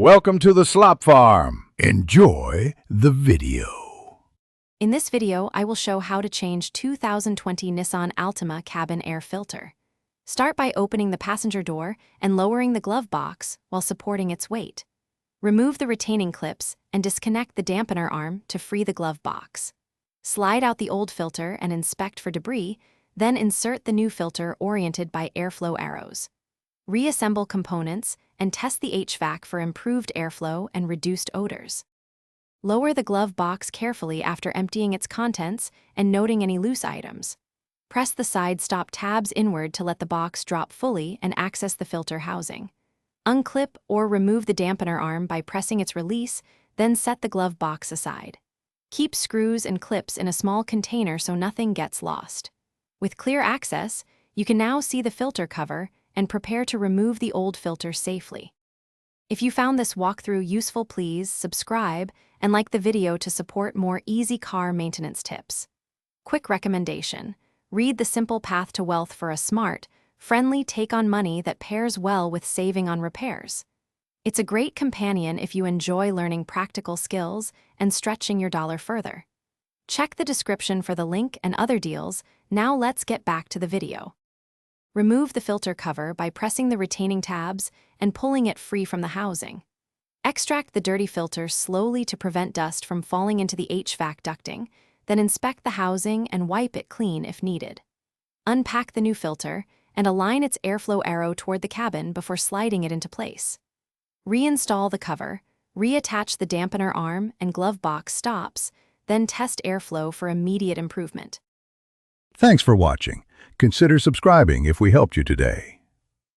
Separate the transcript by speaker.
Speaker 1: Welcome to the Slop Farm. Enjoy the video.
Speaker 2: In this video, I will show how to change 2020 Nissan Altima cabin air filter. Start by opening the passenger door and lowering the glove box while supporting its weight. Remove the retaining clips and disconnect the dampener arm to free the glove box. Slide out the old filter and inspect for debris, then insert the new filter oriented by airflow arrows. Reassemble components and test the HVAC for improved airflow and reduced odors. Lower the glove box carefully after emptying its contents and noting any loose items. Press the side stop tabs inward to let the box drop fully and access the filter housing. Unclip or remove the dampener arm by pressing its release, then set the glove box aside. Keep screws and clips in a small container so nothing gets lost. With clear access, you can now see the filter cover and prepare to remove the old filter safely. If you found this walkthrough useful, please subscribe and like the video to support more easy car maintenance tips. Quick recommendation: read The Simple Path to Wealth for a smart, friendly take on money that pairs well with saving on repairs. It's a great companion if you enjoy learning practical skills and stretching your dollar further. Check the description for the link and other deals. Now let's get back to the video. Remove the filter cover by pressing the retaining tabs and pulling it free from the housing. Extract the dirty filter slowly to prevent dust from falling into the HVAC ducting, then inspect the housing and wipe it clean if needed. Unpack the new filter and align its airflow arrow toward the cabin before sliding it into place. Reinstall the cover, reattach the dampener arm and glove box stops, then test airflow for immediate improvement.
Speaker 1: Thanks for watching. Consider subscribing if we helped you today.